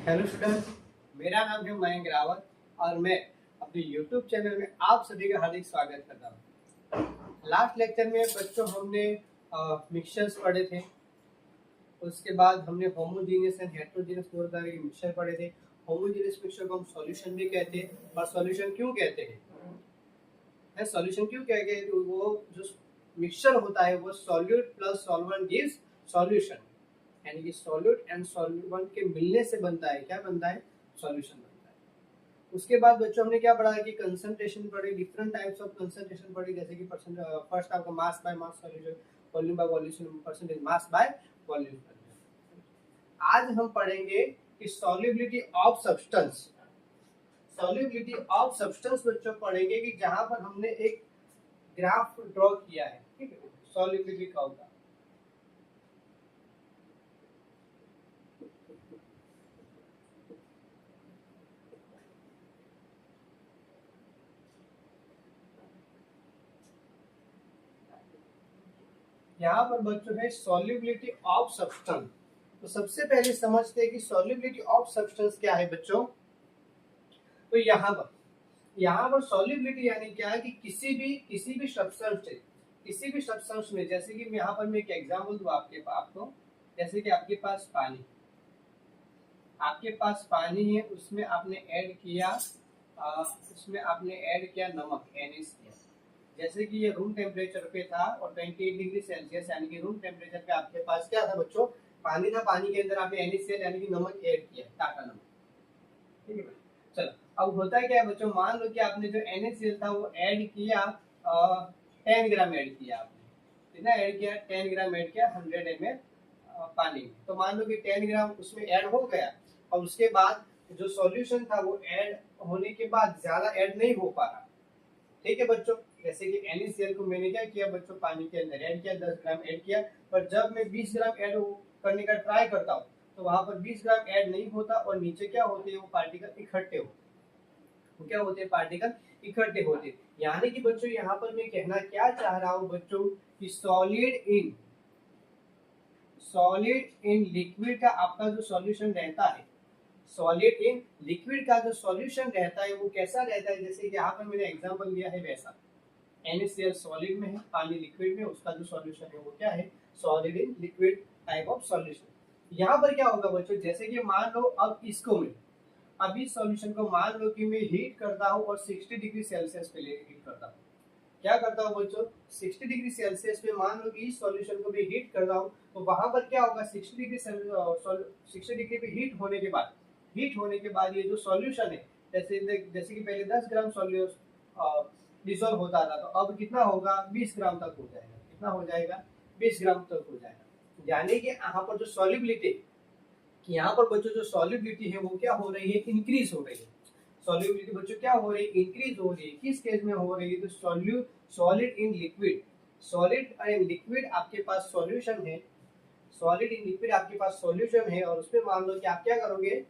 Hello student, मेरा नाम है मयंक रावत और मैं अपने YouTube चैनल में आप सभी का हार्दिक स्वागत करता हूँ। लास्ट लेक्चर में बच्चों हमने मिक्सचर्स पढ़े थे। उसके बाद हमने होमोजीनियस एंड हेटेरोजीनियस दो तरह के मिक्सचर पढ़े थे। होमोजीनियस मिक्सचर को हम सॉल्यूशन भी कहते हैं। और सॉल्यूशन क्यों कहते हैं? सॉल्यूशन क्यों कहते हैं? वो जो मिक्सचर होता है वो solute plus solvent gives solution, यानी कि सॉल्यूट एंड सॉल्वेंट के मिलने से बनता है, क्या बनता है? सॉल्यूशन बनता है। उसके बाद बच्चों हमने क्या पढ़ा कि कंसंट्रेशन पढ़ी, डिफरेंट टाइप्स ऑफ कंसंट्रेशन पढ़ी, जैसे कि फर्स्ट आपका mass by mass solution, volume by volume, percentage mass by volume. आज हम पढ़ेंगे कि solubility of substance. Solubility of substance बच्चों पढ़ेंगे कि जहां पर हमने एक ग्राफ ड्रॉ किया है, ठीक है, सॉल्युबिलिटी कर्व का। यहाँ पर बच्चों है सॉल्युबिलिटी ऑफ सब्सटेंस। तो सबसे पहले समझते हैं कि सॉल्युबिलिटी ऑफ सब्सटेंस क्या है बच्चों। तो यहाँ पर सॉल्युबिलिटी यानी क्या है कि किसी भी सब्सटेंस में, जैसे कि यहाँ पर मैं एक एग्जांपल दूं आपको, जैसे कि आपके पास पानी है, उसमें आपने ऐड किया नमक, NaCl। जैसे कि ये रूम टेम्परेचर पे था और 28 डिग्री सेल्सियस यानी कि रूम टेम्परेचर पे आपके पास क्या था बच्चों? पानी था। पानी के अंदर आपने NaCl यानी कि नमक ऐड किया, टाटा नमक, ठीक है। चलो, अब होता क्या है बच्चों, मान लो कि आपने जो NaCl था वो ऐड किया 10 ग्राम ऐड किया आपने। कितना ऐड किया? 10 ग्राम ऐड किया 100 ml पानी में। तो मान लो कि 10 ग्राम उसमें ऐड हो गया और उसके बाद जो सॉल्यूशन था वो ऐड होने के बाद ज्यादा ऐड नहीं हो पा रहा, ठीक है बच्चों। जैसे कि NaCl को मैंने क्या किया बच्चों, पानी के अंदर ऐड किया, 10 ग्राम ऐड किया, पर जब मैं 20 ग्राम ऐड करने का ट्राई करता हूँ तो वहां पर 20 ग्राम ऐड नहीं होता और नीचे क्या होते हैं, वो पार्टिकल इकट्ठे होते हैं। यानी कि बच्चों यहाँ पर मैं कहना क्या चाह रहा हूँ बच्चों कि सॉलिड इन लिक्विड का आपका जो सॉल्यूशन रहता है, सॉलिड इन लिक्विड का जो सॉल्यूशन रहता है वो कैसा रहता है, जैसे कि यहाँ पर मैंने एग्जांपल दिया है वैसा। NaCl सॉलिड में है, पानी लिक्विड में, उसका जो सॉल्यूशन है वो क्या है? Solid in liquid type of solution. यहाँ पर क्या होगा बच्चों, जैसे कि मान लो अब इस सॉल्यूशन को मान लो कि मैं हीट करता हूँ और 60 डिग्री सेल्सियस पे हीट करता हूँ। क्या करता हूँ बच्चों? 60 डिग्री सेल्सियस पे मान लो कि इस सॉल्यूशन को भी हीट कर रहा हूँ, तो वहां पर क्या होगा, 60 डिग्री पे हीट होने के बाद ये जो सॉल्यूशन है, जैसे कि पहले 10 ग्राम सॉल्यूशन डिसॉल्व होता था, तो अब कितना होगा? 20 ग्राम तक हो जाएगा। कितना हो जाएगा? 20 ग्राम तक हो जाएगा। यानी कि यहाँ पर जो सॉल्युबिलिटी है वो क्या हो रही है? इंक्रीज हो रही है। सॉल्युबिलिटी बच्चों क्या हो रही है? इंक्रीज हो रही है। किस केस में हो रही है? तो सॉलिड इन लिक्विड आपके पास सॉल्यूशन है, और उसमें मान लो कि आप क्या करोगे,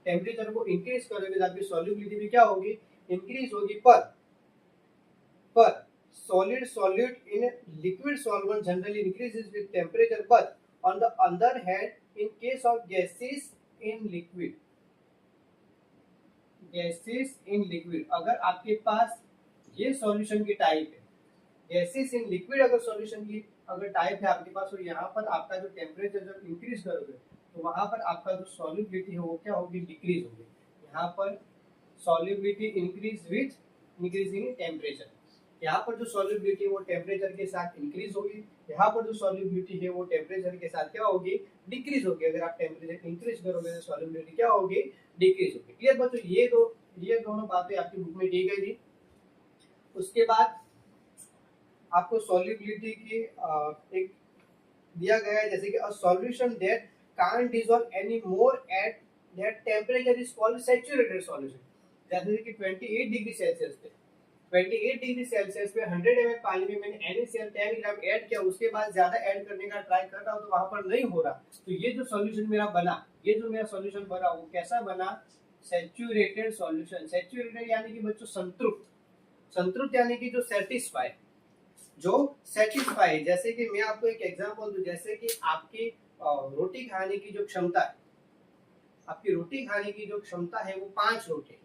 टेम्परेचर को इंक्रीज करोगे तो आपकी सॉल्युबिलिटी भी क्या होगी? इंक्रीज होगी। पर solute in liquid solvent generally increases with temperature, but on the other hand in case of gases in liquid, अगर आपके पास ये सॉल्यूशन की टाइप है, गैसेस इन लिक्विड अगर सॉल्यूशन की अगर टाइप है आपके पास, और यहाँ पर आपका जो टेम्परेचर जब इंक्रीज करोगे तो वहां पर आपका जो सॉल्युबिलिटी है वो क्या होगी? डिक्रीज होगी। यहाँ पर solubility increase with increasing temperature. यहाँ पर जो सॉल्युबिलिटी है वो टेम्परेचर के साथ इंक्रीज होगी, यहाँ पर जो सॉल्युबिलिटी है वो टेम्परेचर के साथ क्या होगी? डिक्रीज होगी। अगर आप टेम्परेचर इंक्रीज करोगे तो सॉल्युबिलिटी क्या होगी? डिक्रीज होगी। क्लियर बच्चों? ये दोनों बातें आपकी बुक में दी गई थी। उसके बाद आपको सॉल्युबिलिटी की एक दिया गया है, जैसे कि a solution that can't dissolve any more at that temperature is called saturated solution. जैसे कि 28 डिग्री सेल्सियस पे 100 ml पानी में मैंने NaCl 10 ग्राम ऐड किया, उसके बाद ज्यादा ऐड करने का ट्राई कर रहा हूँ तो वहां पर नहीं हो रहा। तो ये जो सॉल्यूशन मेरा बना वो कैसा बना? Saturated solution. सैचुरेटेड यानी कि बच्चों संतृप्त यानी कि जो सेटिस्फाई। जैसे कि मैं आपको एक एग्जांपल दूं, जैसे कि आपकी रोटी खाने की जो क्षमता है, आपकी रोटी खाने की जो क्षमता है वो 5 रोटी है।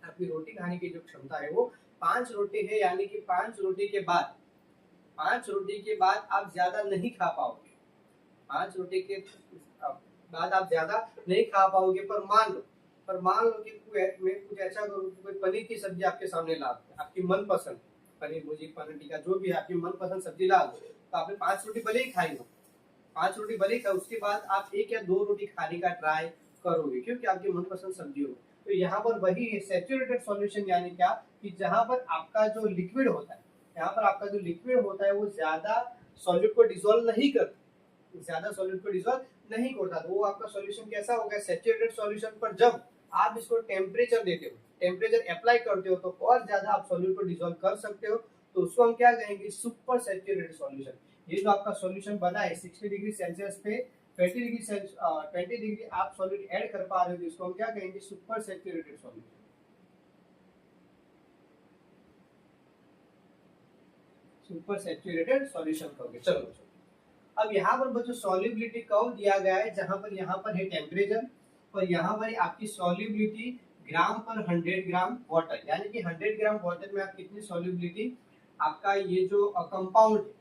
आपकी रोटी खाने की जो क्षमता है वो 5 रोटी है, यानी कि 5 रोटी के बाद आप ज्यादा नहीं खा पाओगे। 5 रोटी के बाद आप ज्यादा नहीं खा पाओगे। पर मान लो कि मैं कुछ ऐसा करूँ कि कोई पनीर की सब्जी आपके सामने ला दो, आपकी मनपसंद पनीर भुर्जी, पनीर टिक्का, जो भी है आपकी मनपसंद सब्जी ला दो, तो आपने 5 रोटी भले ही खाई हो, 5 रोटी भले ही खाओ, उसके बाद आप 1 या 2 रोटी खाने का ट्राई करोगे, क्योंकि आपकी मनपसंद सब्जी हो। तो यहाँ पर वही है सैचुरेटेड सॉल्यूशन, यानी क्या कि जहाँ पर आपका जो लिक्विड होता है, यहाँ पर आपका जो लिक्विड होता है वो ज्यादा सॉल्यूट को डिसॉल्व नहीं करता, ज्यादा सॉल्यूट को डिसॉल्व नहीं करता। तो वो आपका सॉल्यूशन कैसा होगा, सैचुरेटेड सॉल्यूशन। पर जब आप इसको टेम्परेचर देते हो, टेम्परेचर अप्लाई करते हो, तो और ज्यादा आप सॉल्यूट को डिसॉल्व कर सकते हो। तो उसको हम क्या कहेंगे, सुपर सैचुरेटेड सॉल्यूशन। ये जो आपका सॉल्यूशन बना है 60 डिग्री सेल्सियस पे 20 डिग्री आप सॉल्यूट ऐड कर पा रहे हो, इसको हम क्या कहेंगे, super saturated solution. Super saturated solution कहोगे। चलो अब यहाँ पर बच्चों सॉल्युबिलिटी कर्व दिया गया है, जहां पर यहाँ पर है टेम्परेचर और यहाँ पर आपकी सॉल्युबिलिटी ग्राम पर 100 ग्राम वाटर, यानी कि 100 ग्राम वाटर में आप कितनी सॉल्युबिलिटी आपका ये जो कंपाउंड है,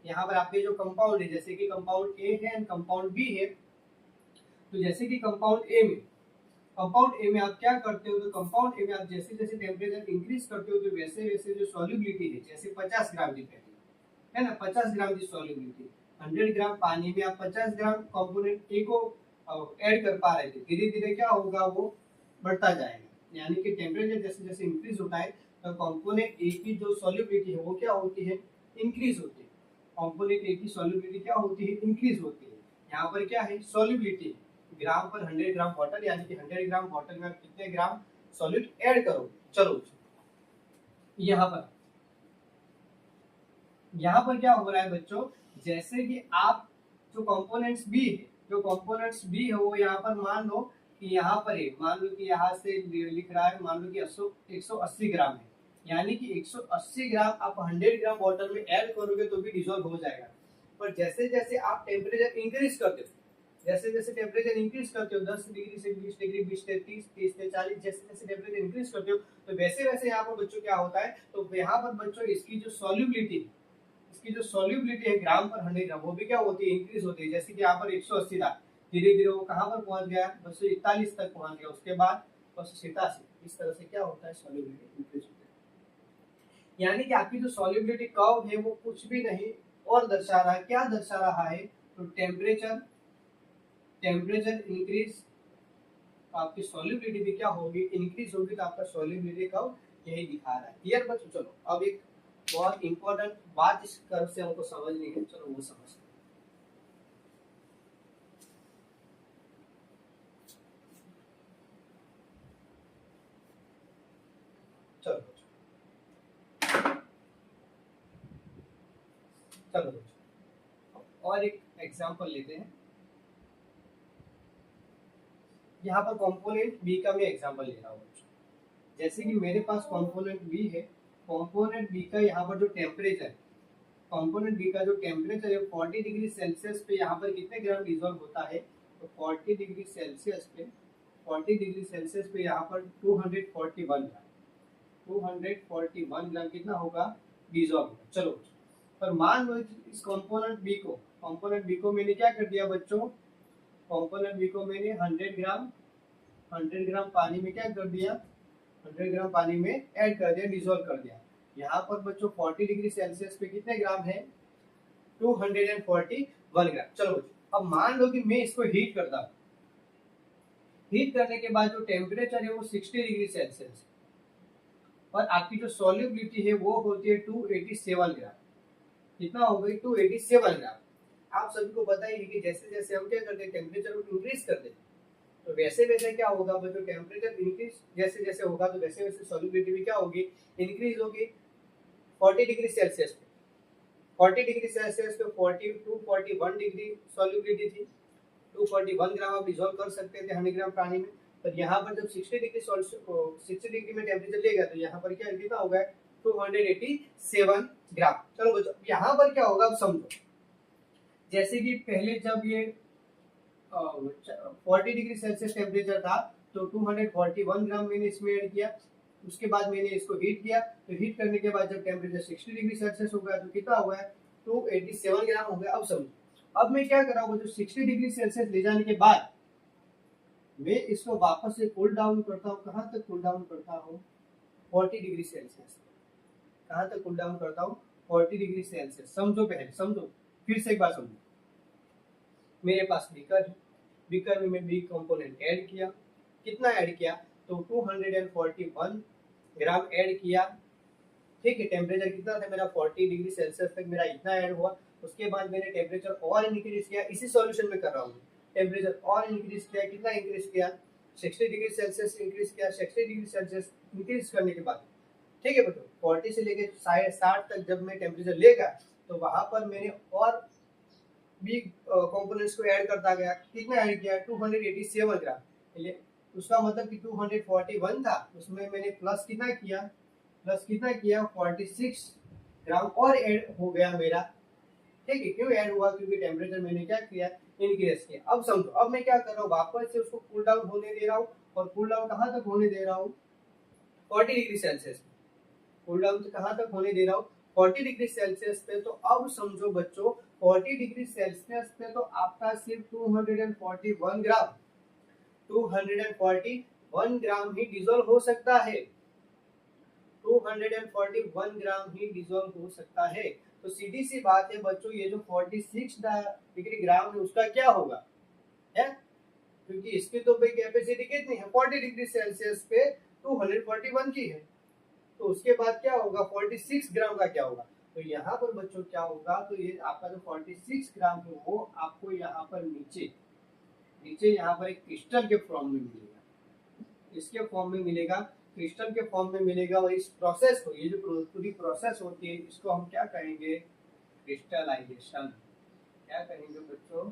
यहाँ पर आपके जो कंपाउंड है, जैसे कि कंपाउंड ए है एंड कंपाउंड बी है। तो जैसे कि कंपाउंड ए में आप क्या करते हो, तो कंपाउंड ए में आप जैसे जैसे टेम्परेचर इंक्रीज करते हो, तो वैसे वैसे जो सॉल्युबिलिटी है, जैसे 50 ग्राम की है ना, 50 ग्राम की सॉल्युबिलिटी, 100 ग्राम पानी में आप 50 ग्राम कंपोनेंट ए को ऐड कर पा रहे थे, धीरे धीरे क्या होगा, वो बढ़ता जाएगा। यानी कि टेम्परेचर जैसे जैसे इंक्रीज होता है तो कंपोनेंट ए की जो सॉल्युबिलिटी है वो क्या होती है, इंक्रीज होती है। कंपोनेंट ए की सॉल्युबिलिटी क्या होती है, इंक्रीज होती है। यहाँ पर क्या है, सॉल्युबिलिटी ग्राम पर 100 ग्राम वाटर, यानी कि 100 ग्राम वाटर में आप कितने ग्राम सॉल्यूट ऐड करोगे। चलो यहाँ पर क्या हो रहा है बच्चों, जैसे कि आप जो कंपोनेंट्स बी है वो यहाँ पर मान लो कि यहाँ पर है, मान लो कि यहाँ से लिख रहा है, मान लो कि 180 ग्राम है, यानी कि 180 ग्राम आप 100 ग्राम वाटर में ऐड करोगे तो भी डिसॉल्व हो जाएगा। पर जैसे जैसे आप टेम्परेचर इंक्रीज करते हो, जैसे जैसे टेम्परेचर इंक्रीज करते हो 10 डिग्री से 20 डिग्री, 20 से 30, 30 से 40, जैसे जैसे टेम्परेचर इंक्रीज करते हो, तो वैसे वैसे यहाँ पर बच्चों क्या होता है, तो यहाँ पर बच्चों इसकी जो सॉल्युबिलिटी है ग्राम पर 100 ग्राम, वो भी क्या होती है, इंक्रीज होती है। जैसे कि यहाँ पर 180 था, धीरे धीरे वो कहाँ पर पहुंच गया, 241 तक पहुंच गया, उसके बाद 287। इस तरह से क्या होता है, सॉल्युबिलिटी इंक्रीज होती है। यानी कि आपकी जो सॉल्युबिलिटी कर्व है वो कुछ भी नहीं और दर्शा रहा है, क्या दर्शा रहा है, तो टेम्परेचर इंक्रीज, आपकी सॉल्युबिलिटी भी क्या होगी, इंक्रीज होगी। तो आपका सॉल्युबिलिटी कर्व यही दिखा रहा है। क्लियर बच्चों। चलो अब एक बहुत इंपॉर्टेंट बात इस कर्व से हमको समझनी है, चलो वो समझते हैं। चलो और एक एग्जांपल लेते हैं। यहाँ पर कंपोनेंट बी का मैं एग्जांपल ले रहा हूँ। जैसे कि मेरे पास कंपोनेंट बी है, कंपोनेंट बी का यहाँ पर जो टेम्परेचर, कंपोनेंट बी का जो टेम्परेचर है 40 डिग्री सेल्सियस पे यहाँ पर कितने ग्राम डिसॉल्व होता है, तो 40 डिग्री सेल्सियस पे यहाँ पर 241 ग्राम कितना होगा, डिसॉल्व होगा। चलो पर मान लो इस कंपोनेंट बी को मैंने क्या कर दिया बच्चों, कंपोनेंट बी को मैंने 100 ग्राम पानी में क्या कर दिया, 100 ग्राम पानी में ऐड कर दिया, डिसॉल्व कर दिया। यहाँ पर बच्चों 40 डिग्री सेल्सियस पे कितने ग्राम है, 241 ग्राम। चलो बच्चों अब मान लो कि मैं इसको हीट करता हूँ, हीट करने के बाद जो टेम्परेचर है वो 60 डिग्री सेल्सियस और आपकी जो सॉल्युबिलिटी है वो होती है 287 ग्राम। कितना हो गई, 287 ग्राम। आप सभी को पता ही है कि जैसे जैसे हम क्या करते हैं, टेम्परेचर को इंक्रीज करते हैं, तो वैसे वैसे क्या होगा बच्चों, टेम्परेचर इंक्रीज जैसे जैसे होगा तो वैसे वैसे सॉल्युबिलिटी भी क्या होगी, इंक्रीज होगी। 40 डिग्री सेल्सियस पे 241 डिग्री सॉल्युबिलिटी थी, 241 ग्राम आप डिसॉल्व कर सकते थे 100 ग्राम पानी में। पर यहाँ पर जब 60 डिग्री में टेम्परेचर ले गया तो यहाँ पर क्या कितना होगा, 287 ग्राम। चलो बच्चों यहाँ पर क्या होगा अब समझो, जैसे कि पहले जब ये 40 डिग्री सेल्सियस टेम्परेचर था, तो 241 ग्राम मैंने इसमें ऐड किया। उसके बाद मैंने इसको हीट किया, तो हीट करने के बाद जब टेम्परेचर 60 डिग्री सेल्सियस हो गया तो कितना हुआ है, 287 ग्राम हो गया। अब समझो, अब मैं क्या कर रहा हूँ, जो 60 डिग्री सेल्सियस ले जाने के बाद मैं इसको वापस से कूल डाउन करता हूँ। कहाँ तक कूल डाउन करता हूँ, 40 डिग्री सेल्सियस। कहाँ तक कूल डाउन करता हूँ, 40 डिग्री सेल्सियस। समझो, पहले समझो, फिर से एक बार समझो। मेरे पास बीकर है, बीकर में मैं बी कंपोनेंट ऐड किया। कितना ऐड किया, तो 241 ग्राम ऐड किया। ठीक है, टेम्परेचर कितना था मेरा, 40 डिग्री सेल्सियस तक मेरा इतना ऐड हुआ। उसके बाद मैंने टेम्परेचर और इंक्रीज किया, इसी सॉल्यूशन में कर रहा हूँ। टेम्परेचर और इंक्रीज किया, कितना इंक्रीज किया, 60 डिग्री सेल्सियस इंक्रीज किया। 60 डिग्री सेल्सियस इंक्रीज करने के बाद, ठीक है बच्चों, 40 से लेके 60 तक जब मैं टेम्परेचर लेगा, तो वहां पर मैंने और बी कंपोनेंट्स को ऐड करता गया। कितना ऐड किया, 287 ग्राम। ये उसका मतलब कि 241 था, उसमें मैंने प्लस कितना किया, 46 ग्राम और ऐड हो गया मेरा। ठीक है, क्यों ऐड हुआ, क्योंकि टेम्परेचर मैंने क्या किया, इंक्रीज किया। अब समझो, अब मैं क्या कर रहा हूँ, वापस से उसको कूल डाउन होने दे रहा हूँ। और कूल डाउन कहाँ तक होने दे रहा हूँ, 40 डिग्री सेल्सियस। कूल डाउन कहाँ तक होने दे रहा हूँ, 40 डिग्री सेल्सियस पे। तो अब समझो बच्चों, 40 डिग्री सेल्सियस पे तो आपका सिर्फ 241 ग्राम 241 ग्राम ही डिजोल्व हो सकता है। 241 ग्राम ही डिजोल्व हो सकता है। तो सीधी सी बात है बच्चों, ये जो 46 डिग्री ग्राम है उसका क्या होगा है, क्योंकि इसकी तो भाई कैपेसिटी कितनी है, 40 डिग्री सेल्सियस पे 241 की है। तो उसके बाद क्या होगा, 46 ग्राम का क्या होगा। तो यहाँ पर बच्चों क्या होगा, तो ये आपका जो 46 ग्राम है वो आपको यहाँ पर नीचे नीचे यहाँ पर एक क्रिस्टल के फॉर्म में मिलेगा। इसके फॉर्म में मिलेगा, क्रिस्टल के फॉर्म में मिलेगा। और इस प्रोसेस को, ये जो पूरी प्रोसेस होती है, इसको हम क्या कहेंगे, क्रिस्टलाइजेशन। क्या कहेंगे बच्चों,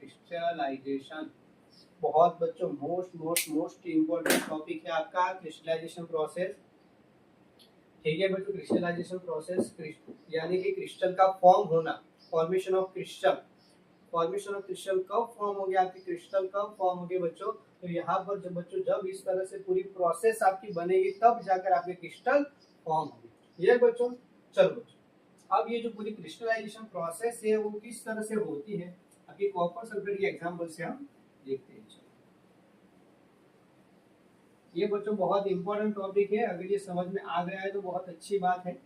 क्रिस्टलाइजेशन। बहुत बच्चों most most most important topic है आपका क्रिस्टलाइजेशन प्रोसेस। ठीक है बच्चों, क्रिस्टलाइजेशन प्रोसेस यानी कि क्रिस्टल का फॉर्म होना, formation of crystal. Formation of crystal कब फॉर्म हो गया, आपकी क्रिस्टल कब फॉर्म हो गई बच्चों, तो यहाँ पर जब बच्चों जब इस तरह से पूरी प्रोसेस आपकी बनेगी, तब जाकर आपके क्रिस्टल फॉर्म होगी। ये बच्चों, चलो बच्चों, अब ये जो पूरी क्रिस्टलाइजेशन प्रोसेस है वो किस तरह से होती है, आपकी कॉपर सल्फेट के एग्जाम्पल से हम देखते हैं। ये बच्चों बहुत इंपॉर्टेंट टॉपिक है, अगर ये समझ में आ गया है तो बहुत अच्छी बात है।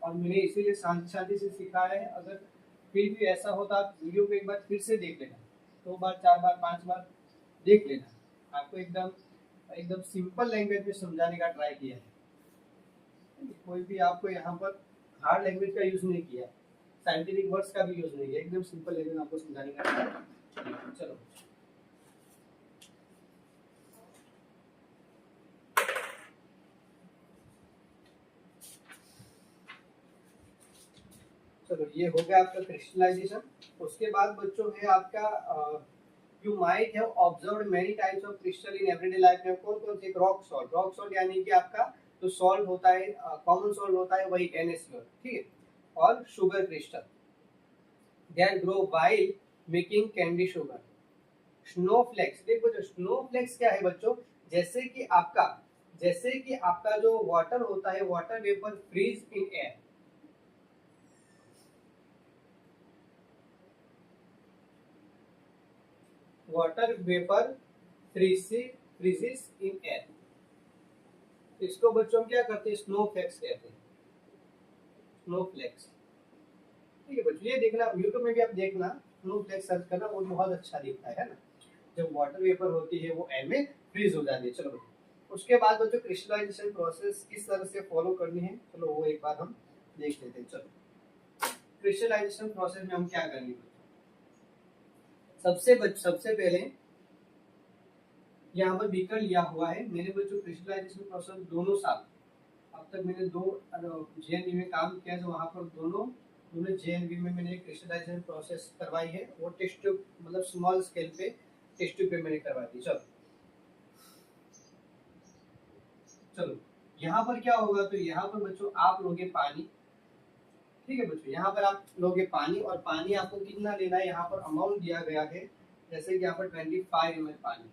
और मैंने इसीलिए शांति शांति से सिखाया है। अगर फिर भी ऐसा होता, आप वीडियो को एक बार फिर से देख लेना, 2 बार 4 बार 5 बार देख लेना। आपको एकदम एकदम सिंपल लैंग्वेज में समझाने का ट्राई किया है। कोई भी आपको यहाँ पर हार्ड लैंग्वेज का यूज नहीं किया, साइंटिफिक वर्ड्स का भी यूज नहीं किया, एकदम सिंपल लैंग्वेज में आपको समझाने का ट्राई। चलो चलो, ये हो गया आपका क्रिस्टलाइजेशन। उसके बाद बच्चों है आपका you might have observed many types of crystal in everyday life में। कौन कौन से, रॉक सॉल्ट। रॉक सॉल्ट यानी कि आपका जो सॉल्ट होता है, कॉमन सॉल्ट होता है, वही NaCl, ठीक है। और sugar crystal, they grow while making candy sugar. Snowflakes, देखो जो स्नोफ्लेक्स क्या है बच्चों, जैसे कि आपका जो वाटर होता है, water vapour freeze in air. Water vapour freezes in air. इसको बच्चों क्या करते हैं, स्नोफ्लेक्स कहते हैं, स्नोफ्लेक्स। ठीक है बच्चों, ये देखना यूट्यूब में भी आप देखना, स्नोफ्लेक्स सर्च करना, वो बहुत अच्छा दिखता है ना, जब वाटर वेपर होती है वो एयर में फ्रीज हो जाती है। चलो बच्चों, उसके बाद बच्चों क्रिस्टलाइजेशन प्रोसेस किस तरह से फॉलो करनी है, चलो वो एक बार हम देख लेते हैं। चलो, क्रिस्टलाइजेशन प्रोसेस में हम क्या करेंगे, सबसे पहले यहाँ पर बीकर लिया हुआ है मैंने बच्चों। क्रिस्टलाइजेशन प्रोसेस दोनों साल, अब तक मैंने 2 JNV में काम किया, तो वहाँ पर दोनों JNV में मैंने क्रिस्टलाइजेशन प्रोसेस करवाई है। वो टेस्ट ट्यूब, मतलब स्मॉल स्केल पे टेस्ट ट्यूब पे मैंने करवाई थी। चलो यहाँ पर क्या होगा, तो यहाँ पर बच्चों आप लोगे पानी। ठीक है बच्चों, यहाँ पर आप लोगे पानी, और पानी आपको कितना लेना है, यहाँ पर अमाउंट दिया गया है। जैसे कि यहाँ पर 25 ml पानी,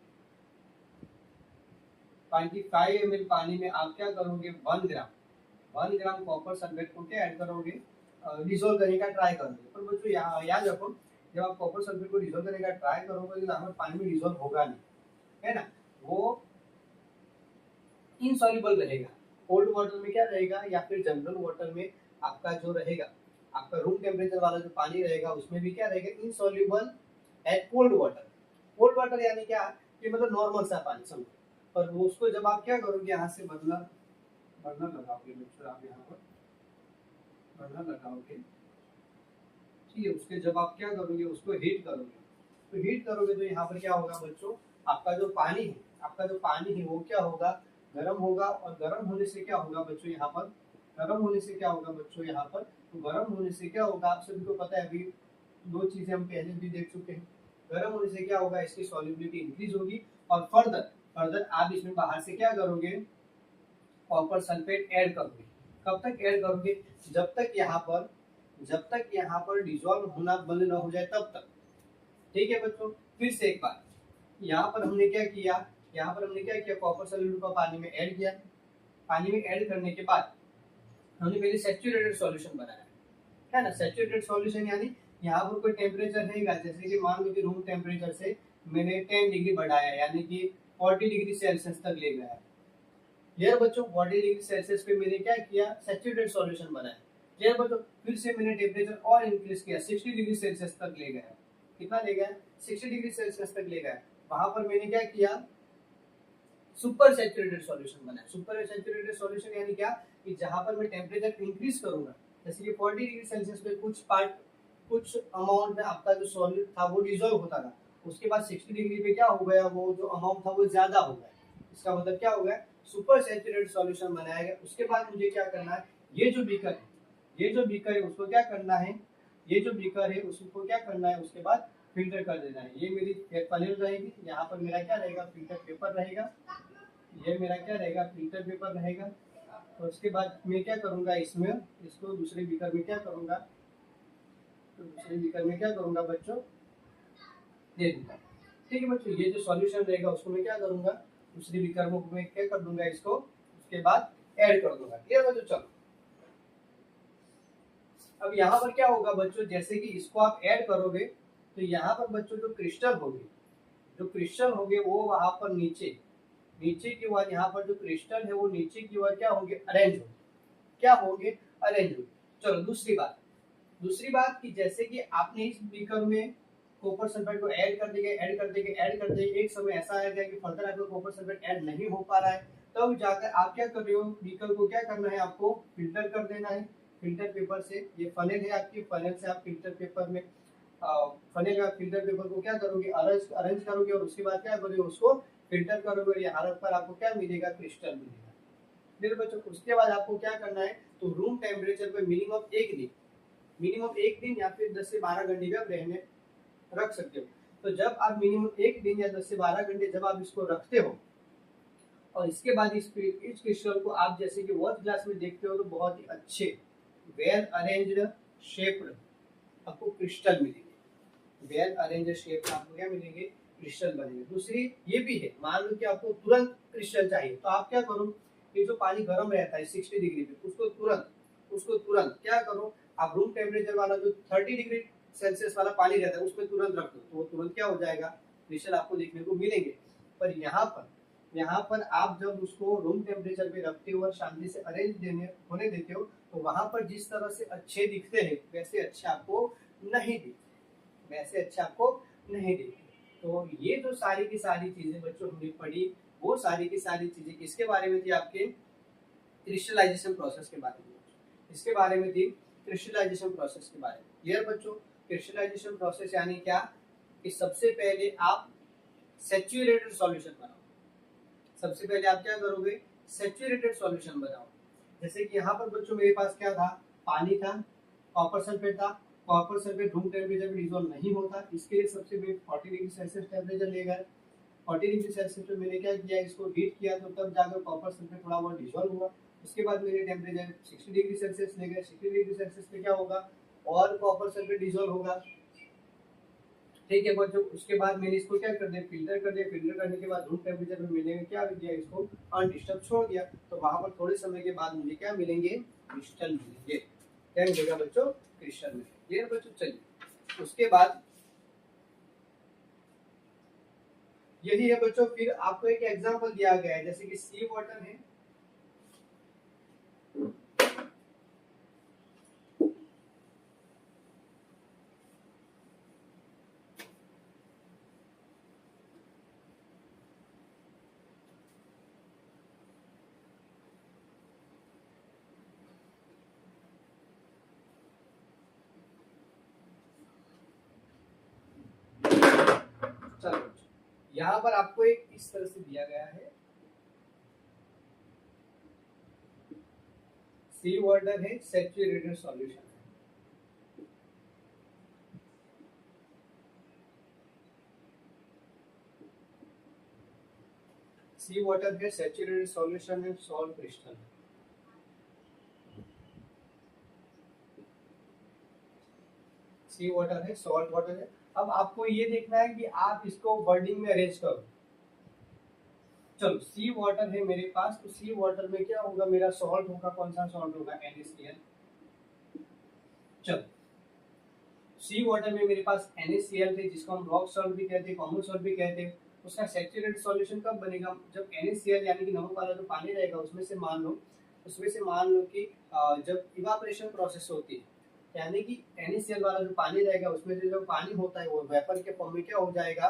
25 ml पानी में आप क्या करोगे, 1 ग्राम कॉपर सल्फेट को क्या ऐड करोगे, डिसोल्व करने का ट्राई करोगे। पर बच्चों याद रखो, जब आप कॉपर सल्फेट को डिसोल्व करने का ट्राई करोगे तो यहाँ पर पानी में डिसोल्व होगा नहीं, है ना, वो इनसॉल्युबल रहेगा। कोल्ड वाटर में क्या रहेगा, या फिर जनरल वाटर में आपका जो रहेगा, आपका रूम टेम्परेचर वाला जो पानी रहेगा उसमें भी क्या रहेगा, insoluble at cold water. Cold water यानी क्या, कि मतलब नॉर्मल सा पानी समझो। पर वो उसको जब आप क्या करोगे, यहाँ से बर्नर लगाओगे बच्चों, आप यहाँ पर बर्नर लगाओगे, ठीक है। उसके जब आप क्या करोगे, उसको हीट करोगे, तो हीट करोगे तो यहाँ पर क्या होगा बच्चों, आपका जो पानी है वो क्या होगा, गर्म होगा। और गर्म होने से क्या होगा बच्चों, यहाँ पर गर्म होने से क्या होगा बच्चों, यहाँ पर तो गर्म होने से क्या होगा, आप सभी को पता है, अभी दो चीजें हम पहले भी देख चुके हैं। गर्म होने से क्या होगा, इसकी सॉल्युबिलिटी इंक्रीज होगी, और फर्दर आप इसमें बाहर से क्या करोगे, कॉपर सल्फेट ऐड करोगे। कब तक ऐड करोगे, जब तक यहाँ पर डिसॉल्व होना बंद न हो जाए तब तक, ठीक है बच्चों। फिर से एक बार, यहाँ पर हमने क्या किया, कॉपर सल्फेट को पानी में ऐड किया। पानी में ऐड करने के बाद हमने पहले सैचुरेटेड सॉल्यूशन बनाया, है ना। सैचुरेटेड सॉल्यूशन यानी यहाँ पर कोई टेम्परेचर रहेगा, जैसे कि मान लो कि रूम टेम्परेचर से मैंने 10 डिग्री बढ़ाया, यानी कि 40 डिग्री सेल्सियस तक ले गया। यार बच्चों 40 डिग्री सेल्सियस पे मैंने क्या किया, सैचुरेटेड सॉल्यूशन बनाया। यार बच्चों फिर से मैंने टेम्परेचर और इंक्रीज किया, 60 डिग्री सेल्सियस तक ले गया। कितना ले गया, 60 डिग्री सेल्सियस तक ले गया। वहां पर मैंने क्या किया, सुपर सैचुरेटेड सॉल्यूशन बनाया। सुपर सैचुरेटेड सॉल्यूशन यानी क्या, कि जहां पर मैं टेम्परेचर इंक्रीज करूंगा, जैसे कि 40 डिग्री सेल्सियस पे कुछ अमाउंट में आपका जो सॉल्यूट था वो डिसॉल्व होता था, उसके बाद 60 डिग्री पे क्या हो गया, वो जो अमाउंट था वो ज्यादा हो गया। इसका मतलब क्या हो गया, सुपर सैचुरेटेड सॉल्यूशन बनाया गया। उसके बाद मुझे क्या करना है, ये जो बीकर है उसको क्या करना है, उसके बाद फिल्टर कर देना है। ये मेरी पैनल रहेगी, यहाँ पर मेरा क्या रहेगा, फिल्टर पेपर रहेगा। ये मेरा क्या रहेगा, फिल्टर पेपर रहेगा। और उसके बाद मैं क्या करूंगा, इसको दूसरे बीकर में क्या करूंगा, बच्चों दे दूंगा। ठीक है बच्चों, ये जो सॉल्यूशन रहेगा उसको मैं क्या करूंगा, दूसरे बीकर में मैं क्या कर दूंगा, इसको उसके बाद ऐड कर दूंगा। क्लियर बच्चों, चलो अब यहाँ पर क्या होगा बच्चों, जैसे कि इसको आप ऐड करोगे तो यहाँ पर बच्चों जो क्रिस्टल होंगे वो वहां पर नीचे की ओर, यहाँ पर जो क्रिस्टल है वो नीचे की ओर क्या होंगे, अरेंज होंगे। चलो दूसरी बात कि जैसे कि आपने इस बीकर में कॉपर सल्फेट को ऐड कर देंगे, एक समय ऐसा आएगा कि फर्दर आपको कॉपर सल्फेट ऐड नहीं हो पा रहा है, तब जाकर आप क्या कर रहे हो, बीकर को क्या करना है, आपको फिल्टर कर देना है फिल्टर पेपर से। ये फनेल है आपकी, फनेल से आप फिल्टर पेपर में फिल्टर पेपर को क्या करोगे, अरेंज करोगे, और उसके बाद क्या करोगे, उसको फिल्टर करोगे, और यहाँ पर आपको क्या मिलेगा, क्रिस्टल मिलेगा। फिर बच्चों उसके बाद आपको क्या करना है, तो रूम टेम्परेचर पे मिनिमम एक दिन या फिर 10 से 12 घंटे भी आप रहने रख सकते हो। तो जब आप मिनिमम एक दिन या 10 से 12 घंटे जब आप इसको रखते हो, और इसके बाद इस क्रिस्टल को आप जैसे कि वॉच ग्लास में देखते हो, तो बहुत ही अच्छे वेल अरेंज्ड शेप्ड आपको क्रिस्टल मिलेंगे। वेल अरेंज्ड शेप में आपको क्या मिलेंगे, क्रिस्टल बनेंगे। दूसरी ये भी है, मान लो कि आपको तुरंत क्रिस्टल चाहिए, तो आप क्या करो, ये जो पानी गर्म रहता है 60 डिग्री पे, उसको तुरंत क्या करो, आप रूम टेम्परेचर वाला जो 30 डिग्री सेल्सियस वाला पानी रहता है उसमें तुरंत रख दो, तो वो तुरंत क्या हो जाएगा, क्रिस्टल आपको देखने को मिलेंगे। पर यहाँ पर आप जब उसको रूम टेम्परेचर पे रखते हो और शांति से अरेंज होने देते हो, तो वहां पर जिस तरह से अच्छे दिखते हैं वैसे अच्छे आपको नहीं दिखते। तो ये जो सारी की सारी चीजें बच्चों हमने पढ़ी, वो सारी की सारी चीजें किसके बारे में थी, आपके क्रिस्टलाइजेशन प्रोसेस के बारे में। इसके बारे में थी क्रिस्टलाइजेशन प्रोसेस के बारे में। क्लियर बच्चों, क्रिस्टलाइजेशन प्रोसेस यानी क्या, कि सबसे पहले आप सैचुरेटेड सॉल्यूशन बनाओ। सबसे पहले आप क्या करोगे, सैचुरेटेड सॉल्यूशन बनाओ। जैसे कि यहाँ पर बच्चों मेरे पास क्या था, पानी था, कॉपर सल्फेट था। कॉपर सल्फेट रूम टेम्परेचर पे डिसॉल्व नहीं होता, इसके लिए सबसे पहले 40 डिग्री सेल्सियस टेम्परेचर ले गए। 40 डिग्री सेल्सियस पे मैंने क्या किया, इसको हीट किया, तो तब जाकर कॉपर सल्फेट थोड़ा बहुत डिसॉल्व हुआ। उसके बाद मेरे टेम्परेचर 60 डिग्री सेल्सियस ले गए। 60 डिग्री सेल्सियस पे क्या होगा, और कॉपर सल्फेट डिसॉल्व होगा। ठीक है बच्चों, उसके बाद मैंने इसको क्या कर दिया, फिल्टर कर दिया। फिल्टर करने के बाद रूम टेम्परेचर में मैंने क्या किया, इसको अनडिस्टर्ब छोड़ दिया। तो वहां पर थोड़े समय के बाद मुझे क्या मिलेंगे, क्रिस्टल मिलेंगे। क्या मिलेगा बच्चों, क्रिस्टल मिलेंगे। क्लियर बच्चों, चलिए उसके बाद यही है बच्चों। फिर आपको एक एग्जांपल दिया गया है, जैसे कि सी वाटर है, चलो यहाँ पर आपको एक इस तरह से दिया गया है, सी वाटर है, सैचुरेटेड सॉल्यूशन है। सी वाटर है, सैचुरेटेड सॉल्यूशन है, सॉल्ट क्रिस्टल है। सी वाटर है, सॉल्ट वाटर है। अब आपको ये देखना है कि आप इसको वर्डिंग में अरेंज करो। चलो सी वाटर है मेरे पास, तो सी वाटर में क्या होगा, मेरा सॉल्ट होगा, कौन सा सॉल्ट होगा, NaCl। चलो सी वाटर में मेरे पास NaCl थे, जिसको हम रॉक सॉल्ट भी कहते हैं, कॉमन सॉल्ट भी कहते हैं। उसका सैचुरेटेड सॉल्यूशन कब बनेगा, जब NaCl यानी कि नमक वाला जो पानी रहेगा उसमें से मान लो कि जब इवापोरेशन प्रोसेस होती है, यानी कि NaCl वाला जो पानी रहेगा उसमें से जो पानी होता है वो वेपर के फॉर्म में क्या हो जाएगा,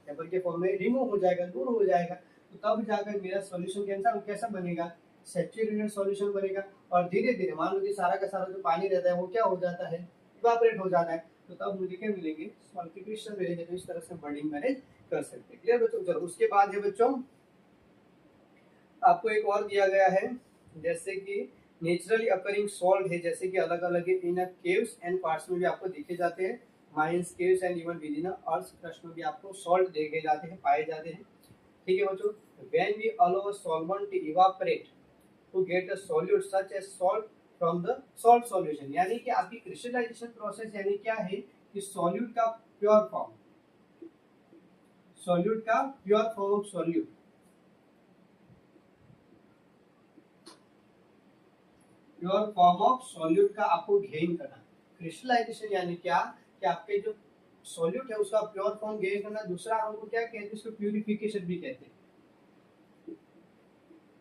वेपर के फॉर्म में रिमूव हो जाएगा, दूर हो जाएगा। तो तब जाकर मेरा सॉल्यूशन कैसा बनेगा, सैचुरेटेड सॉल्यूशन बनेगा। और धीरे धीरे मान लो कि सारा का सारा जो पानी रहता है वो क्या हो जाता है, इवापोरेट हो जाता है। तो तब मुझे क्या मिलेंगे, सॉल्ट क्रिस्टल मिलेंगे। तो इस तरह से वर्डिंग मैनेज कर सकते हैं। क्लियर बच्चों, चलो उसके बाद है बच्चों, आपको एक और दिया गया है, जैसे कि नेचुरली अकरिंग सॉल्ट है, जैसे कि अलग अलग इन केव्स एंड पार्ट्स में भी आपको देखे जाते हैं, mines, caves and even with in earth crust में भी आपको सॉल्ट देखे जाते हैं, पाए जाते हैं। ठीक है बच्चों, when we allow solvent to evaporate to get a solute such as salt from the salt solution, यानी कि आपकी क्रिस्टलाइजेशन प्रोसेस यानी क्या है कि सॉल्यूट का प्योर फॉर्म, सॉल्यूट का pure form of solute, pure form of solute का आपको गेन करना। क्रिस्टलाइजेशन यानी क्या, कि आपके जो सॉल्यूट है उसका प्योर फॉर्म गेन करना। दूसरा हमको क्या कहते हैं, इसको प्यूरिफिकेशन भी कहते हैं।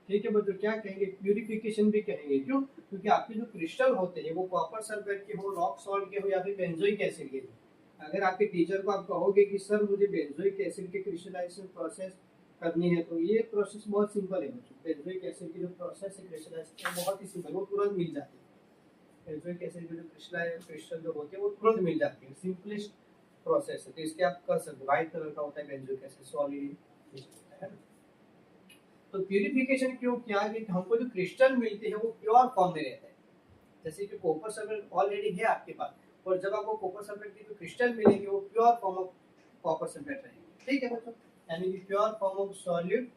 ठीक है बच्चों, क्या कहेंगे, प्यूरिफिकेशन भी कहेंगे। क्यों, क्योंकि आपके जो क्रिस्टल होते हैं वो कॉपर सल्फेट के हो, रॉक सॉल्ट के हो, या फिर बेंजोइक एसिड के हो। अगर आपके टीचर को आप कहोगे कि सर मुझे बेंजोइक एसिड के क्रिस्टलाइजेशन प्रोसेस करनी है, तो ये प्रोसेस बहुत सिंपल है बच्चों। बेंजोइक एसिड की जो प्रोसेस है क्रिस्टलाइजेशन की बहुत ही सिंपल, वो तुरंत मिल जाती है। बेंजोइक एसिड की जो क्रिस्टल जो होते हैं वो तुरंत मिल जाती है, सिंपलेस्ट प्रोसेस है। तो इसके आप कर सकते हो, व्हाइट कलर का होता है बेंजोइक एसिड, सॉलिड होता है। तो प्यूरिफिकेशन क्यों किया कि हमको जो क्रिस्टल मिलते हैं वो प्योर फॉर्म में रहते हैं। जैसे कि कॉपर सल्फेट ऑलरेडी है आपके पास, और जब आपको कॉपर सल्फेट की जो क्रिस्टल मिलेंगे वो pure form of copper sulphate रहेंगे। ठीक है बच्चों, यानी कि प्योर फॉर्म ऑफ सॉल्यूट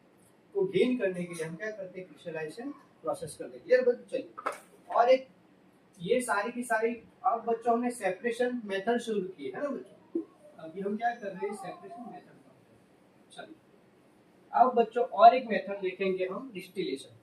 को गेन करने के लिए हम क्या करते हैं, क्रिस्टलाइजेशन प्रोसेस करते हैं। क्लियर बच्चों, चलिए और एक ये सारी की सारी, अब बच्चों हमने सेपरेशन मेथड शुरू की है ना बच्चों। अभी हम क्या कर रहे हैं, सेपरेशन मेथड। चलिए अब बच्चों और एक मेथड देखेंगे हम, डिस्टिलेशन।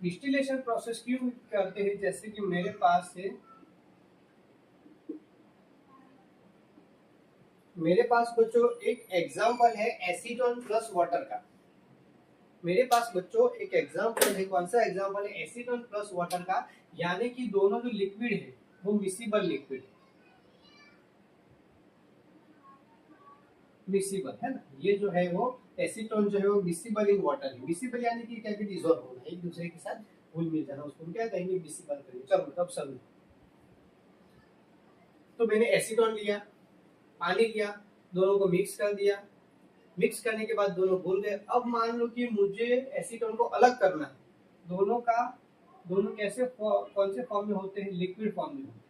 डिस्टिलेशन प्रोसेस क्यों करते हैं, जैसे कि मेरे पास बच्चों एक एग्जांपल है एसीटोन प्लस वाटर का। मेरे पास बच्चों एक एग्जांपल है, कौन सा एग्जांपल है, एसीटोन प्लस वाटर का। यानी कि दोनों जो लिक्विड है वो मिसिबल लिक्विड है, मिसिबल है ना। ये जो है वो एसीटोन जो है वो मिसिबल इन वाटर है। मिसिबल यानी कि क्या, डिसॉल्व होना, एक दूसरे के साथ घुल मिल जाना, उसको क्या कहेंगे, मिसिबल करेंगे। चलो तब समझो। तो मैंने एसीटोन लिया, पानी लिया, दोनों को मिक्स कर दिया। मिक्स करने के बाद दोनों घुल गए। अब मान लो कि मुझे एसीटोन को अलग करना है, दोनों का दोनों कैसे कौन से फॉर्म में होते हैं? लिक्विड फॉर्म में होते हैं,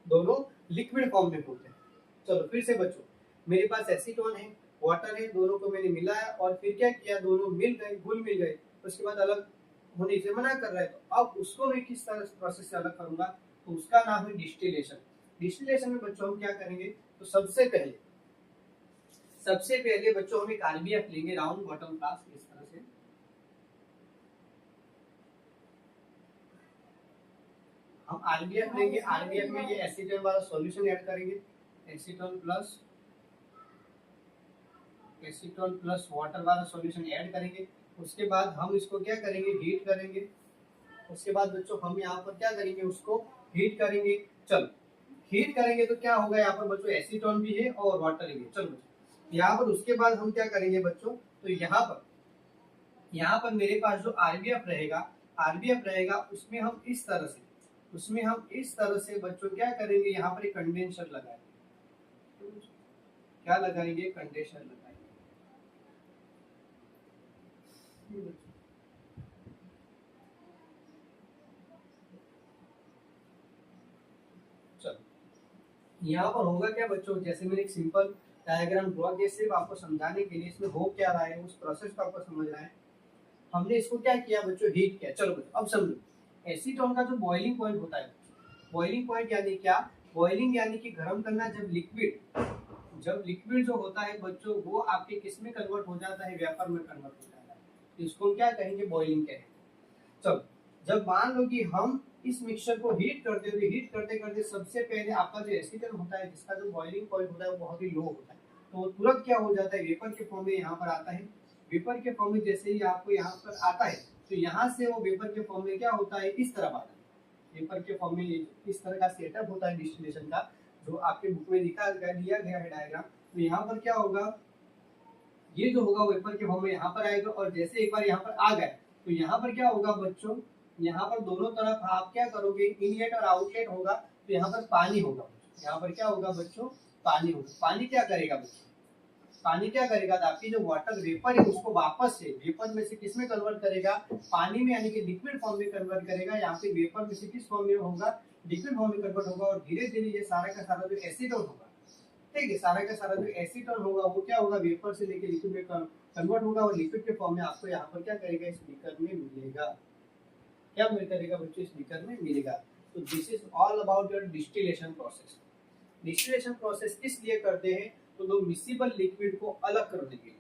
दोनों लिक्विड फॉर्म में होते हैं। चलो फिर से बच्चों, मेरे पास एसीटोन है, वाटर है, दोनों को मैंने मिलाया और फिर क्या किया, दोनों मिल गए, घुल मिल गए, उसके बाद अलग होने से मना कर रहा है, तो अब उसको मैं किस तरह प्रोसेस से अलग करूंगा, तो उसका नाम है डिस्टिलेशन। डिस्टिलेशन में बच्चों हम क्या करेंगे, तो सबसे पहले बच्चों हम एक आरबीएफ लेंगे, राउंड बॉटम ग्लास, इस तरह से हम आरबीएफ लेंगे। आरबीएफ में ये एसीटोन वाला सॉल्यूशन ऐड करेंगे, एसीटोन प्लस वाटर वाला सॉल्यूशन ऐड करेंगे। उसके बाद हम इसको क्या करेंगे, हीट करेंगे। उसके बाद बच्चों हम यहाँ पर क्या करेंगे, उसको हीट करेंगे। चलो हीट करेंगे तो क्या होगा, यहाँ पर बच्चों एसीटोन भी है और वाटर भी है। चलो बच्चों यहाँ पर उसके बाद हम क्या करेंगे बच्चों, तो यहाँ पर मेरे पास जो आरबीएफ रहेगा उसमें हम इस तरह से बच्चों क्या करेंगे, यहाँ पर एक कंडेंसर लगाएंगे। क्या लगाएंगे, कंडेंसर लगाएंगे। चलो यहाँ पर होगा क्या बच्चों, जैसे मैंने एक सिंपल डायग्राम ड्रॉ किया सिर्फ आपको समझाने के लिए, इसमें हो क्या रहा है उस प्रोसेस को आपको समझना है। हमने इसको क्या किया बच्चों, हीट किया। चलो बच्चों अब समझो, एसीटोन का जो बॉइलिंग पॉइंट होता है, बॉइलिंग पॉइंट यानी क्या, बॉइलिंग यानी कि गर्म करना। जब लिक्विड जो होता है बच्चों वो आपके किस में कन्वर्ट हो जाता है, वेपर में कन्वर्ट हो जाता है, तो इसको हम क्या कहेंगे, बॉइलिंग कहेंगे। चलो जब मान लो कि हम इस मिक्सचर को हीट करते करते सबसे पहले आपका जो एसीटोन होता है, जिसका जो बॉइलिंग पॉइंट होता है वो बहुत ही लो होता है, तो तुरंत क्या हो जाता है, वेपर के फॉर्म में यहाँ पर आता है। वेपर के फॉर्म में जैसे ही आपको यहाँ पर आता है, तो यहाँ से वो वेपर के फॉर्म में क्या होता है, इस तरफ आता है। वेपर के फॉर्म में इस तरह का सेटअप होता है डिस्टिलेशन का, जो आपके बुक में दिया गया है डायग्राम। तो यहाँ पर क्या होगा, ये जो होगा वेपर के फॉर्म में यहाँ पर आएगा, और जैसे एक बार यहाँ पर आ गए तो यहाँ पर क्या होगा बच्चों, यहाँ पर दोनों तरफ आप क्या करोगे, इनलेट और आउटलेट होगा, तो यहाँ पर पानी होगा। यहाँ पर क्या होगा बच्चों, पानी होगा। पानी क्या करेगा बच्चों, पानी क्या करेगा, तो आपकी जो वाटर वेपर है उसको वापस से वेपर में से किस में कन्वर्ट करेगा, पानी में, यानी कि लिक्विड फॉर्म में कन्वर्ट करेगा। यहाँ पे वेपर में से किस फॉर्म में होगा, लिक्विड फॉर्म में कन्वर्ट होगा, और धीरे धीरे ये सारा का सारा जो एसीटोन होगा, ठीक है, सारा का सारा जो एसीटोन होगा वो क्या होगा, वेपर से लेके लिक्विड में कन्वर्ट होगा, और लिक्विड के फॉर्म में आपको यहाँ पर क्या करेगा, इस बीकर में मिलेगा। क्या करेगा बच्चों, इस बीकर में मिलेगा। तो this is all about your distillation process. Distillation process किस लिए करते हैं, तो दो मिसिबल लिक्विड को अलग करने के लिए,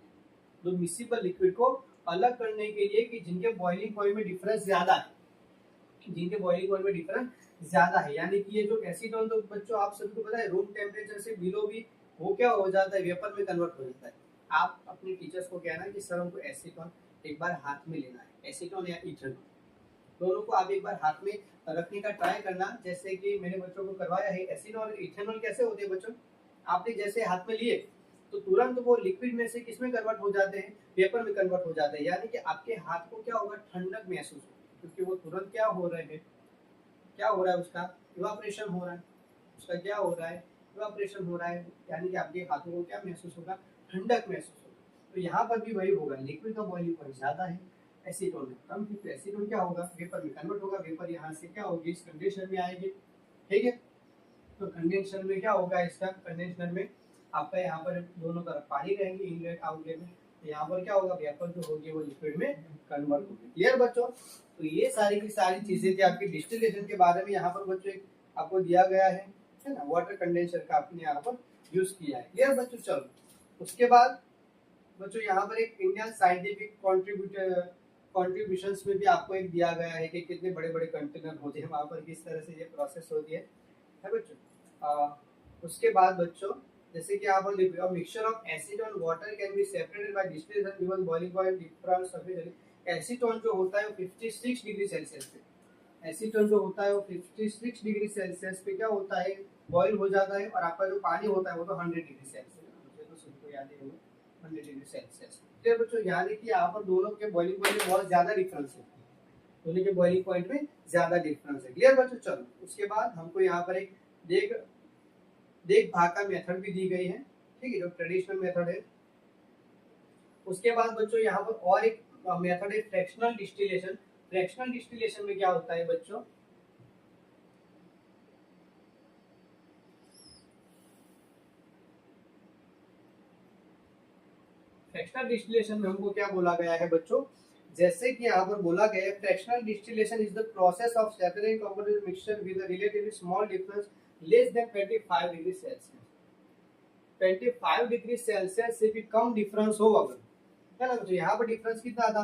दो मिसिबल लिक्विड को अलग करने के लिए कि जिनके बॉइलिंग पॉइंट में डिफरेंस ज्यादा है, जिनके बॉइलिंग पॉइंट में डिफरेंस ज्यादा है, यानी कि ये जो एसीटोन, तो बच्चों आप सभी को पता है रूम टेम्परेचर से बिलो भी वो क्या हो जाता है, वेपर में कन्वर्ट हो जाता है। आप अपने टीचर्स को कहना है कि सर हमको एसीटोन एक बार हाथ में लेना है, एसीटोन या इथेनॉल, दोनों को आप एक बार हाथ में रखने का ट्राई करना। जैसे कि मैंने बच्चों को करवाया है, एसीटोन और इथेनॉल कैसे होते हैं बच्चों, आपने जैसे हाथ में लिए तो तुरंत वो लिक्विड में से किस में कन्वर्ट हो जाते हैं, वेपर में कन्वर्ट हो जाते हैं, यानी कि आपके हाथ को क्या होगा, ठंडक महसूस होगी, क्योंकि वो तुरंत क्या हो रहे हैं, क्या हो रहा है, उसका इवापोरेशन हो रहा है, उसका क्या हो रहा है, इवापोरेशन हो रहा है, यानी कि आपके हाथों को क्या महसूस होगा, ठंडक महसूस होगा। तो यहाँ पर भी वही होगा, लिक्विड का बॉइलिंग पॉइंट ज्यादा है, एसीटोन में कम, क्योंकि एसीटोन क्या होगा, वेपर में कन्वर्ट होगा, वेपर यहाँ से क्या होगी, इस कंडेंसर में आएगी, ठीक है। तो कंडेंसर में क्या होगा, इसका कंडेंसर में आपका यहाँ पर दोनों तरफ पानी रहेंगे, इनलेट आउटलेट में, तो यहाँ पर क्या होगा, वेपर जो होगी वो लिक्विड में कन्वर्ट होगी। क्लियर बच्चों, तो ये सारी की सारी चीजें थी आपकी डिस्टिलेशन के बारे में। यहाँ पर बच्चों आपको दिया गया है ना, वाटर कंडेंसर का आपने यहाँ पर यूज किया है। क्लियर बच्चों, चलो उसके बाद बच्चों यहाँ पर एक इंडियन साइंटिफिक कॉन्ट्रीब्यूशंस में भी आपको एक दिया गया है कि कितने बड़े बड़े कंटेनर होते हैं, वहाँ पर किस तरह से ये प्रोसेस होती है बच्चों। उसके बाद बच्चों जैसे कि आप लिखो, मिक्सचर ऑफ एसिड और water can be separated by distillation given boiling point different surface. Acetone जो होता है वो 56 डिग्री सेल्सियस पे, एसीटोन जो होता है वो 56 डिग्री सेल्सियस पे क्या होता है, बॉईल हो जाता है, और आपका जो पानी होता है वो तो 100 डिग्री सेल्सियस, मुझे तो सबको याद है वो 100 डिग्री सेल्सियस। तो बच्चों यानी कि यहाँ पर दोनों के बॉइलिंग पॉइंट में बहुत ज्यादा डिफरेंस है, दोनों के बॉइलिंग पॉइंट में ज्यादा डिफरेंस है। क्लियर बच्चों, चलो उसके बाद हमको यहाँ पर एक देख भाग का मेथड भी दी गई है, ठीक है, जो ट्रेडिशनल मेथड है। उसके बाद बच्चों यहाँ पर और एक मेथड है फ्रैक्शनल डिस्टिलेशन। फ्रैक्शनल डिस्टिलेशन में क्या होता है बच्चों, फ्रैक्शनल डिस्टिलेशन में हमको क्या बोला गया है बच्चों, जैसे कि यहाँ पर बोला गया है fractional distillation is the process of separating component mixture with a relatively small difference less than 25 degree Celsius. 25 degree Celsius से भी कम डिफरेंस हो अगर, है ना, तो यहाँ पर डिफरेंस कितना था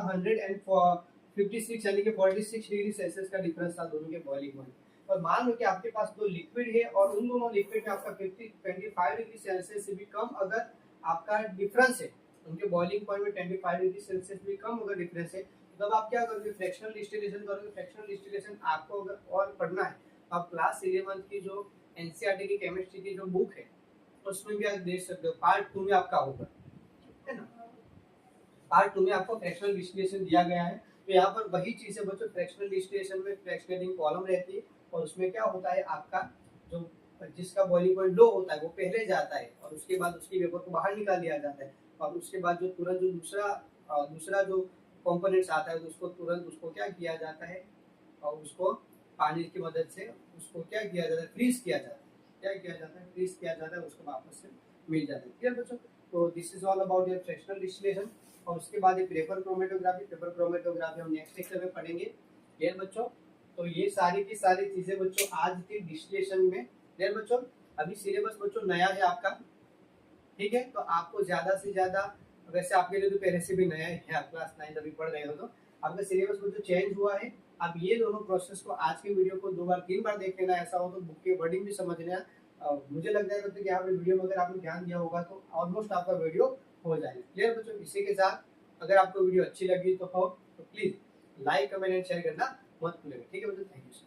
156 यानी कि 46 डिग्री सेल्सियस का डिफरेंस था दोनों के बॉइलिंग पॉइंट। और मान लो कि आपके पास दो लिक्विड है और उन दोनों लिक्विड में आपका 25 डिग्री सेल्सियस से भी कम अगर आपका डिफरेंस है, उनके बॉइलिंग पॉइंट में 25 डिग्री सेल्सियस भी कम अगर डिफरेंस है, तब आप क्या करोगे, फ्रैक्शनल डिस्टिलेशन करोगे। फ्रैक्शनल डिस्टिलेशन आपको अगर और पढ़ना है, आप क्लास 11 की जो एनसीईआरटी की केमिस्ट्री की जो बुक है उसमें भी आप देख सकते हो, पार्ट 2 में आपका होगा, है ना, पार्ट 2 में आपको फ्रैक्शनल डिस्टिलेशन दिया गया है। तो यहाँ पर वही चीज है बच्चों, फ्रैक्शनल डिस्टिलेशन में फ्रैक्शनेटिंग कॉलम रहती है और उसमें क्या होता है आपका जो जिसका बॉइलिंग पॉइंट लो होता है वो पहले जाता है और उसके बाद उसकी वेपर को बाहर निकाल दिया जाता है और उसके बाद जो तुरंत जो दूसरा जो कंपोनेंट्स आता है उसको तुरंत उसको क्या किया जाता है और उसको पानी की मदद से उसको क्या किया जाता है, फ्रीज किया जाता है, क्या किया जाता है, फ्रीज किया जाता है, उसको वापस से मिल जाता है। क्लियर बच्चों, तो this is all about your fractional distillation. और उसके बाद एक पेपर क्रोमेटोग्राफी हम नेक्स्ट लेक्चर में पढ़ेंगे। क्लियर बच्चों, तो ये सारी की सारी चीजें बच्चों आज की डिस्टिलेशन में। क्लियर बच्चों, अभी सिलेबस बच्चों नया है आपका, ठीक है, तो आपको ज्यादा से ज्यादा, वैसे आपके लिए तो पहले से भी नया है, आप क्लास 9 अभी पढ़ रहे हो तो आपका सिलेबस बच्चों चेंज हुआ है। अब ये दोनों प्रोसेस को आज के वीडियो को 2 बार 3 बार देख लेना, ऐसा हो तो बुक की वर्डिंग भी समझ लेना। मुझे लगता है कि आपने वीडियो में अगर आपने ध्यान दिया होगा तो ऑलमोस्ट आपका वीडियो हो जाएगा। क्लियर बच्चों, इसी के साथ अगर आपको वीडियो अच्छी लगी तो please like comment and share करना मत भूलिएगा। ठीक है बच्चों, थैंक यू।